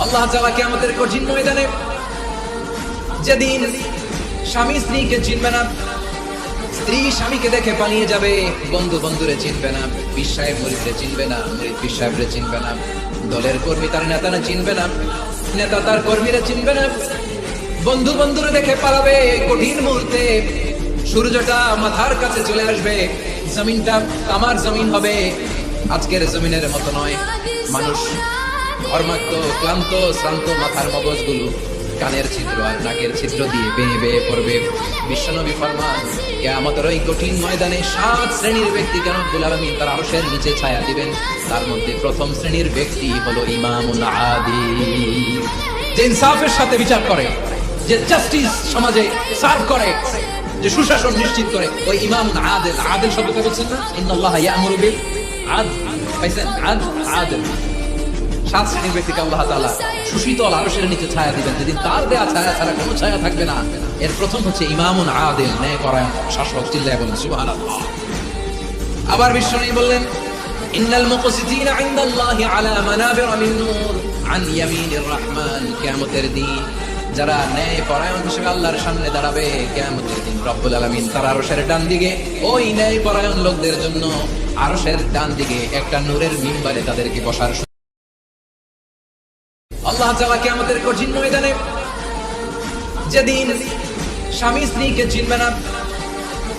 আল্লাহ তাআলা কিয়ামতের কঠিন ময়দানে যেদিন স্বামী স্ত্রীকে চিনবে না, স্ত্রী স্বামীকে দেখে পালিয়ে যাবে, বন্ধু বন্ধুরে চিনবে না, পীর সাহেব মুরিদরে চিনবে না, মুরিদ পীর সাহেবরে চিনবে না, দলের কর্মী তার নেতারা চিনবে না, নেতা তার কর্মীরা চিনবে না, বন্ধু বন্ধুরে দেখে পালাবে। কঠিন মুহূর্তে সূর্যটা মাথার কাছে চলে আসবে, জমিনটা তামার জমিন হবে, আজকের জমিনের মতো নয়। মানুষ ঘর্মাক্ত, ক্লান্ত, শ্রান্ত মাথার মগজগুলো কানের ছিদ্র আর নাকের ছিদ্র দিয়ে বেয়ে বেয়ে পড়বে। বিশ্বনবী ফরমান, কিয়ামতের ওই কঠিন ময়দানে 7 শ্রেণীর ব্যক্তিকে রব্বুল আলামিন তার আরশের নিচে ছায়া দিবেন। তার মধ্যে প্রথম শ্রেণীর ব্যক্তি হলো ইমামুন আদিল, যে ইনসাফের সাথে বিচার করে, যে জাস্টিস সমাজে সার্ভ করে, যে সুশাসন নিশ্চিত করে, ওই ইমামুন আদিল। আদিল শব্দটা বলছেন না, ইন্নাল্লাহা ইয়া'মুরু বিল আদল, পাইছেন? আদিল। 7 শ্রেণীর ব্যক্তিকে আল্লাহ তাআলা সুশীতল আরশের নিচে ছায়া দিবেন, যেদিন তার দেয়া ছায়া ছাড়া কোনো ছায়া থাকবে না। এর প্রথম হচ্ছে ইমামুন আদিল, ন্যায়পরায়ণ শাসক। চিল্লায় বলেন সুবহানাল্লাহ। আবার বিশ্বনবী বললেন, ইন্নাল মুকসিতিনা ইনদাল্লাহি আলা মানাবিরা মিন নূর আন ইয়ামিনির রহমান। কিয়ামতের দিন যারা ন্যায়পরায়ণ হিসেবে আল্লাহর সামনে দাঁড়াবে, কিয়ামতের দিন রব্বুল আলামিন তার আরশের ডান দিকে ওই ন্যায়পরায়ণ লোকদের জন্য আরশের ডান দিকে একটা নূরের মিম্বারে তাদেরকে বসার। আল্লাহ তাআলা কিয়ামতের কঠিন ময়দানে যেদিন স্বামী স্ত্রীকে চিনবে না,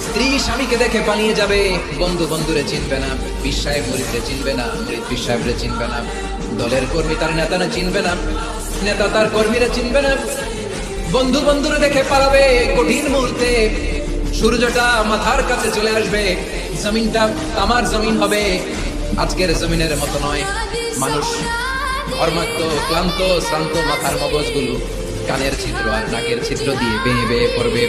স্ত্রী স্বামীকে দেখে পালিয়ে যাবে, বন্ধু বন্ধুরে চিনবে না, পীর সাহেব মুরিদরে চিনবে না, মুরিদ পীর সাহেবরে চিনবে না, দলের কর্মী তার নেতারা চিনবে না, নেতা তার কর্মীরা চিনবে না, বন্ধু বন্ধুরে দেখে পালাবে। কঠিন মুহূর্তে সূর্যটা মাথার কাছে চলে আসবে, জমিনটা তামার জমিন হবে, আজকের জমিনের মতো নয়। মানুষ ঘর্মাক্ত, ক্লান্ত, শ্রান্ত মাথার মগজগুলো কানের ছিদ্র আর নাকের ছিদ্র দিয়ে বেয়ে বেয়ে পড়বে।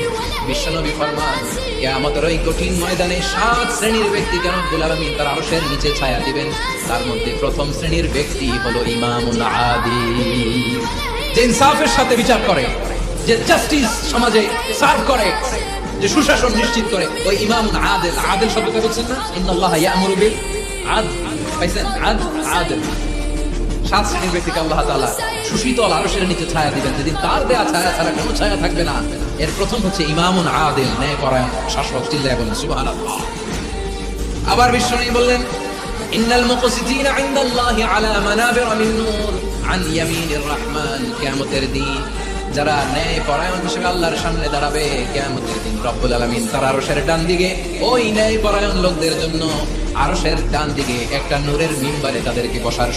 বিশ্বনবী ফরমান, কিয়ামতের ওই কঠিন ময়দানে 7 শ্রেণীর ব্যক্তিকে রব্বুল আলামিন তার আরশের নিচে ছায়া দিবেন। তার মধ্যে প্রথম শ্রেণীর ব্যক্তি হলো ইমামুন আদিল, যে ইনসাফের সাথে বিচার করে, যে জাস্টিস সমাজে সার্ভ করে, যে সুশাসন নিশ্চিত করে, ওই ইমামুন আদিল। আদিল শব্দটা বলছেন না, ইন্নাল্লাহা ইয়া'মুরু বিল আদল, পাইছেন? আদিল। 7 শ্রেণীর ব্যক্তিকে আল্লাহ তাআলা সুশীতল আরশের নিচে ছায়া দিবেন, যেদিন তার দেয়া ছায়া ছাড়া কোনো ছায়া থাকবে না। এর প্রথম হচ্ছে ইমামুন আদিল, ন্যায়পরায়ণ শাসক। চিল্লায় বলেন সুবহানাল্লাহ। আবার বিশ্বনবী বললেন, ইন্নাল মুকসিতিনা ইনদাল্লাহি আলা মানাবিরা মিন নূর আন ইয়ামিনির রহমান। কিয়ামতের দিন যারা ন্যায়পরায়ণ হিসেবে আল্লাহর সামনে দাঁড়াবে, কিয়ামতের দিন রব্বুল আলামিন তার আরশের ডান দিকে ওই ন্যায়পরায়ণ লোকদের জন্য আরশের ডান দিকে একটা নূরের মিম্বারে তাদেরকে বসার